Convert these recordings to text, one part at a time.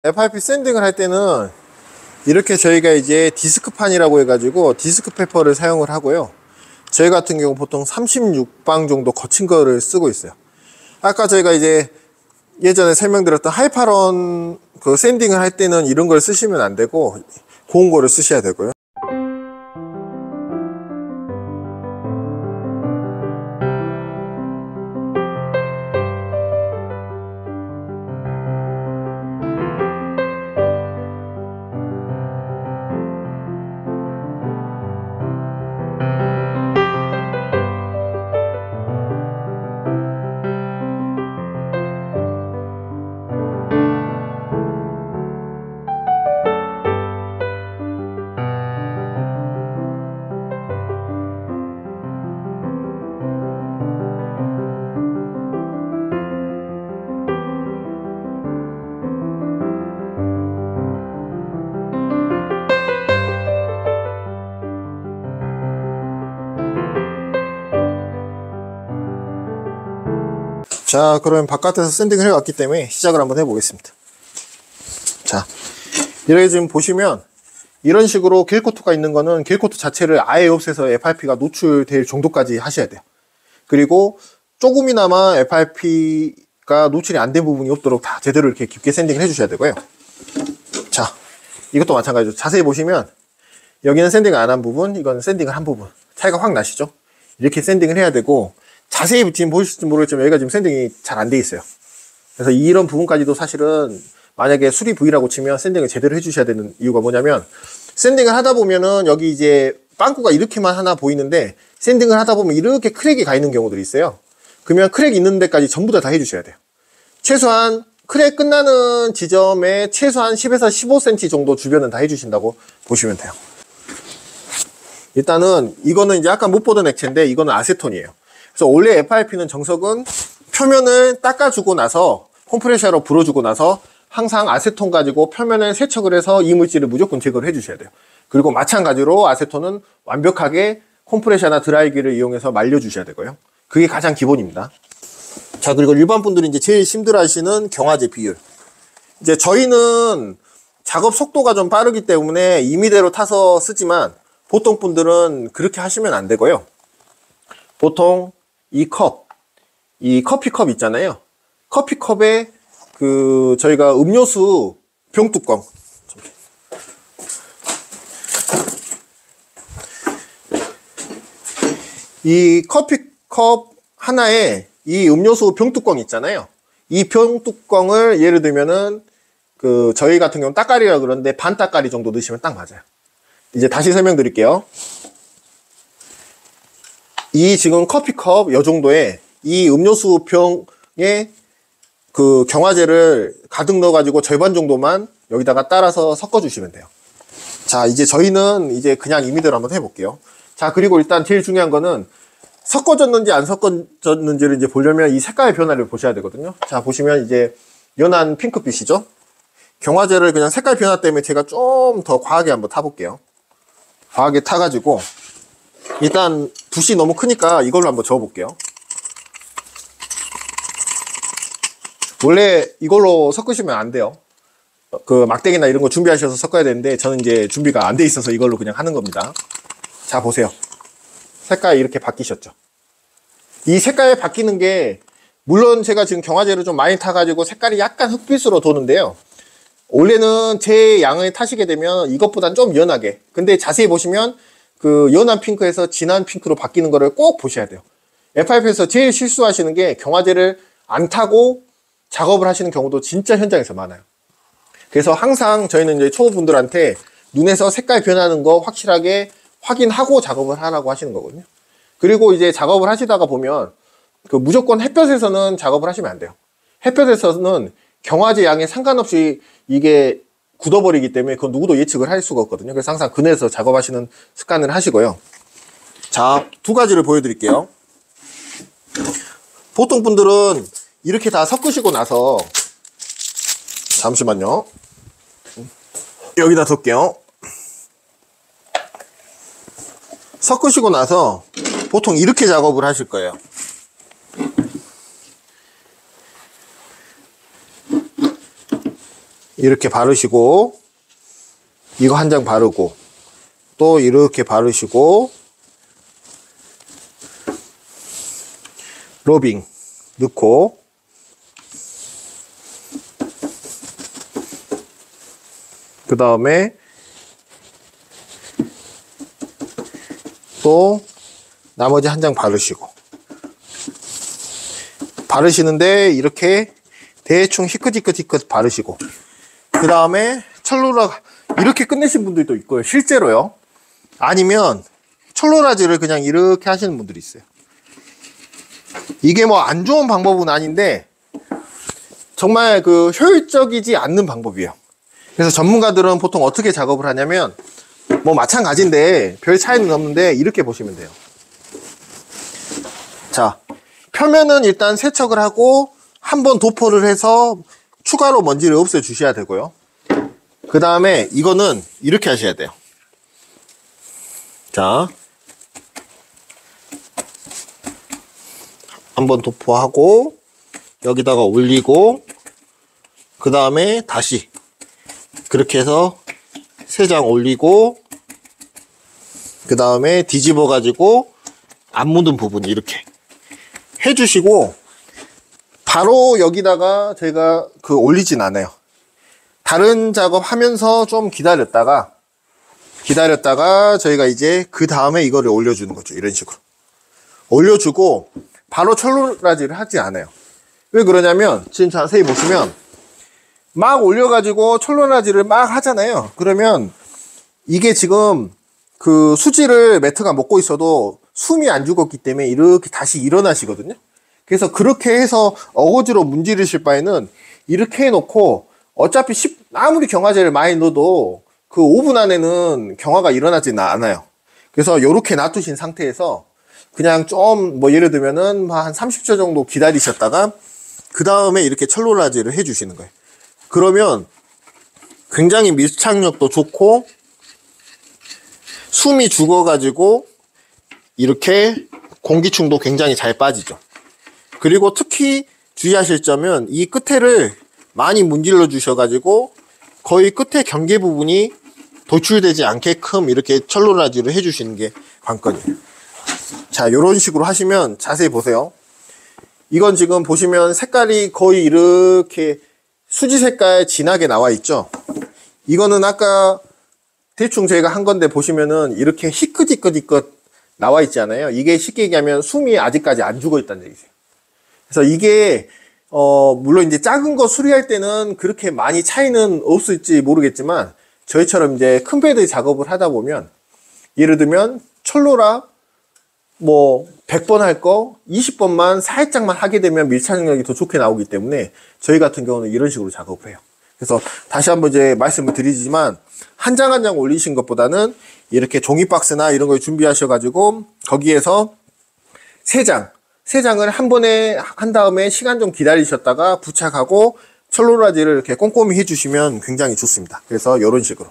FRP 샌딩을 할 때는 이렇게 저희가 이제 디스크판이라고 해가지고 디스크 페퍼를 사용을 하고요. 저희 같은 경우 보통 36방 정도 거친 거를 쓰고 있어요. 아까 저희가 이제 예전에 설명드렸던 하이파론 그 샌딩을 할 때는 이런 걸 쓰시면 안 되고 고운 거를 쓰셔야 되고요. 자, 그러면 바깥에서 샌딩을 해왔기 때문에 시작을 한번 해보겠습니다. 자, 이렇게 지금 보시면 이런 식으로 겔코트가 있는 거는 겔코트 자체를 아예 없애서 FRP가 노출될 정도까지 하셔야 돼요. 그리고 조금이나마 FRP가 노출이 안 된 부분이 없도록 다 제대로 이렇게 깊게 샌딩을 해주셔야 되고요. 자, 이것도 마찬가지로 자세히 보시면 여기는 샌딩을 안 한 부분, 이건 샌딩을 한 부분, 차이가 확 나시죠? 이렇게 샌딩을 해야 되고, 자세히 지금 보실지 모르겠지만 여기가 지금 샌딩이 잘 안 돼 있어요. 그래서 이런 부분까지도 사실은 만약에 수리 부위라고 치면 샌딩을 제대로 해주셔야 되는 이유가 뭐냐면, 샌딩을 하다 보면은 여기 이제 빵꾸가 이렇게만 하나 보이는데 샌딩을 하다 보면 이렇게 크랙이 가 있는 경우들이 있어요. 그러면 크랙 있는 데까지 전부 다 해주셔야 돼요. 최소한 크랙 끝나는 지점에 최소한 10에서 15cm 정도 주변은 다 해주신다고 보시면 돼요. 일단은 이거는 이제 아까 못 보던 액체인데 이거는 아세톤이에요. 그래서 원래 FRP는 정석은 표면을 닦아주고 나서 컴프레셔로 불어주고 나서 항상 아세톤 가지고 표면을 세척을 해서 이물질을 무조건 제거를 해주셔야 돼요. 그리고 마찬가지로 아세톤은 완벽하게 컴프레셔나 드라이기를 이용해서 말려주셔야 되고요. 그게 가장 기본입니다. 자, 그리고 일반 분들이 이제 제일 힘들어 하시는 경화제 비율. 이제 저희는 작업 속도가 좀 빠르기 때문에 임의대로 타서 쓰지만 보통 분들은 그렇게 하시면 안 되고요. 보통 이 커피컵 있잖아요. 커피컵에 저희가 음료수 병뚜껑. 이 커피컵 하나에 이 음료수 병뚜껑 있잖아요. 이 병뚜껑을 예를 들면은 저희 같은 경우는 따까리라 그러는데 반 따까리 정도 넣으시면 딱 맞아요. 이제 다시 설명드릴게요. 이 지금 커피컵 요 정도에 이 음료수 병에 경화제를 가득 넣어가지고 절반 정도만 여기다가 따라서 섞어주시면 돼요. 자, 이제 저희는 이제 그냥 임의대로 한번 해볼게요. 자, 그리고 일단 제일 중요한 거는 섞어졌는지 안 섞어졌는지를 이제 보려면 이 색깔의 변화를 보셔야 되거든요. 자, 보시면 이제 연한 핑크빛이죠? 경화제를 그냥 색깔 변화 때문에 제가 좀 더 과하게 한번 타볼게요. 과하게 타가지고 일단 붓이 너무 크니까 이걸로 한번 저어볼게요. 원래 이걸로 섞으시면 안 돼요. 막대기나 이런 거 준비하셔서 섞어야 되는데 저는 이제 준비가 안 돼 있어서 이걸로 그냥 하는 겁니다. 자, 보세요. 색깔이 이렇게 바뀌셨죠? 이 색깔이 바뀌는 게 물론 제가 지금 경화제를 좀 많이 타가지고 색깔이 약간 흑빛으로 도는데요. 원래는 제 양을 타시게 되면 이것보단 좀 연하게, 근데 자세히 보시면 연한 핑크에서 진한 핑크로 바뀌는 거를 꼭 보셔야 돼요. FRP에서 제일 실수하시는 게 경화제를 안 타고 작업을 하시는 경우도 진짜 현장에서 많아요. 그래서 항상 저희는 이제 초보분들한테 눈에서 색깔 변하는 거 확실하게 확인하고 작업을 하라고 하시는 거거든요. 그리고 이제 작업을 하시다가 보면 무조건 햇볕에서는 작업을 하시면 안 돼요. 햇볕에서는 경화제 양에 상관없이 이게 굳어버리기 때문에 그건 누구도 예측을 할 수가 없거든요. 그래서 항상 그늘에서 작업하시는 습관을 하시고요. 자, 두 가지를 보여드릴게요. 보통 분들은 이렇게 다 섞으시고 나서, 잠시만요. 여기다 둘게요. 섞으시고 나서 보통 이렇게 작업을 하실 거예요. 이렇게 바르시고, 이거 한 장 바르고, 또 이렇게 바르시고, 로빙 넣고, 그 다음에 또 나머지 한 장 바르시고, 바르시는데 이렇게 대충 희끗희끗 바르시고, 그 다음에 철로라 이렇게 끝내신 분들도 있고요, 실제로요. 아니면 철로라지를 그냥 이렇게 하시는 분들이 있어요. 이게 뭐 안 좋은 방법은 아닌데 정말 그 효율적이지 않는 방법이에요. 그래서 전문가들은 보통 어떻게 작업을 하냐면, 뭐 마찬가지인데 별 차이는 없는데 이렇게 보시면 돼요. 자, 표면은 일단 세척을 하고 한번 도포를 해서 추가로 먼지를 없애 주셔야 되고요. 그 다음에 이거는 이렇게 하셔야 돼요. 자, 한번 도포하고 여기다가 올리고, 그 다음에 다시 그렇게 해서 3장 올리고, 그 다음에 뒤집어 가지고 안 묻은 부분 이렇게 해주시고, 바로 여기다가 제가 올리진 않아요. 다른 작업 하면서 좀 기다렸다가 저희가 이제 그 다음에 이거를 올려주는 거죠. 이런 식으로 올려주고 바로 철로라지를 하지 않아요. 왜 그러냐면, 지금 자세히 보시면 막 올려가지고 철로라지를 막 하잖아요. 그러면 이게 지금 그 수지를 매트가 먹고 있어도 숨이 안 죽었기 때문에 이렇게 다시 일어나시거든요. 그래서 그렇게 해서 어거지로 문지르실 바에는 이렇게 해놓고, 어차피 아무리 경화제를 많이 넣어도 그 5분 안에는 경화가 일어나지는 않아요. 그래서 이렇게 놔두신 상태에서 그냥 좀 뭐 예를 들면은 한 30초 정도 기다리셨다가 그 다음에 이렇게 철로라지를 해주시는 거예요. 그러면 굉장히 밀착력도 좋고 숨이 죽어가지고 이렇게 공기충도 굉장히 잘 빠지죠. 그리고 특히 주의하실 점은 이 끝에를 많이 문질러 주셔가지고 거의 끝에 경계 부분이 도출되지 않게끔 이렇게 철로라지를 해주시는 게 관건이에요. 자, 요런 식으로 하시면, 자세히 보세요. 이건 지금 보시면 색깔이 거의 이렇게 수지 색깔 진하게 나와 있죠. 이거는 아까 대충 저희가 한 건데 보시면은 이렇게 희끗희끗 나와 있지 않아요? 이게 쉽게 얘기하면 숨이 아직까지 안 죽어 있다는 얘기세요. 그래서 이게 물론 이제 작은 거 수리할 때는 그렇게 많이 차이는 없을지 모르겠지만, 저희처럼 이제 큰 배들 작업을 하다 보면, 예를 들면 철로라 뭐 100번 할 거 20번만 살짝만 하게 되면 밀착력이 더 좋게 나오기 때문에 저희 같은 경우는 이런 식으로 작업을 해요. 그래서 다시 한번 이제 말씀을 드리지만, 한 장 한 장 올리신 것보다는 이렇게 종이 박스나 이런 걸 준비하셔가지고 거기에서 3장을 한 번에 한 다음에 시간 좀 기다리셨다가 부착하고 철로라지를 이렇게 꼼꼼히 해주시면 굉장히 좋습니다. 그래서 이런 식으로.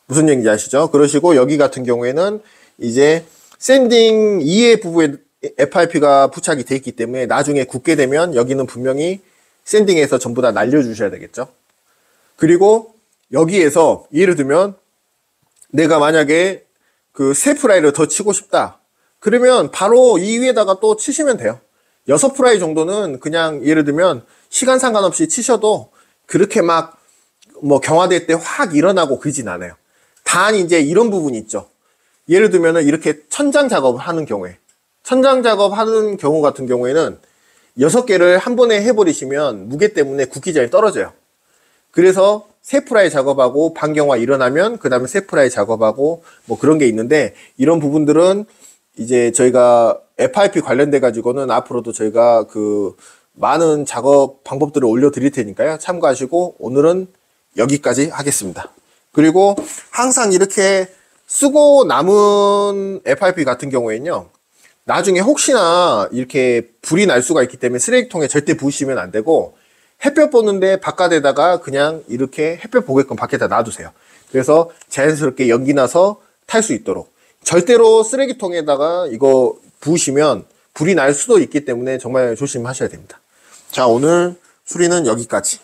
무슨 얘기인지 아시죠? 그러시고 여기 같은 경우에는 이제 샌딩 2의 부부에 FRP가 부착이 돼 있기 때문에 나중에 굳게 되면 여기는 분명히 샌딩해서 전부 다 날려주셔야 되겠죠. 그리고 여기에서 예를 들면 내가 만약에 그 세 프라이를 더 치고 싶다. 그러면 바로 이 위에다가 또 치시면 돼요. 6프라이 정도는 그냥 예를 들면 시간 상관없이 치셔도 그렇게 막 뭐 경화될 때 확 일어나고 그러진 않아요. 단 이제 이런 부분이 있죠. 예를 들면은 이렇게 천장 작업을 하는 경우에, 천장 작업 하는 경우 같은 경우에는 6개를 한 번에 해버리시면 무게 때문에 굵기장이 떨어져요. 그래서 세 프라이 작업하고 반경화 일어나면 그 다음에 세 프라이 작업하고 뭐 그런 게 있는데, 이런 부분들은 이제 저희가 FRP 관련돼 가지고는 앞으로도 저희가 그 많은 작업 방법들을 올려드릴 테니까요. 참고하시고 오늘은 여기까지 하겠습니다. 그리고 항상 이렇게 쓰고 남은 FRP 같은 경우에는요, 나중에 혹시나 이렇게 불이 날 수가 있기 때문에 쓰레기통에 절대 부으시면 안 되고, 햇볕 보는데 바깥에다가 그냥 이렇게 햇볕 보게끔 밖에다 놔두세요. 그래서 자연스럽게 연기 나서 탈 수 있도록. 절대로 쓰레기통에다가 이거 부으시면 불이 날 수도 있기 때문에 정말 조심하셔야 됩니다. 자, 오늘 수리는 여기까지.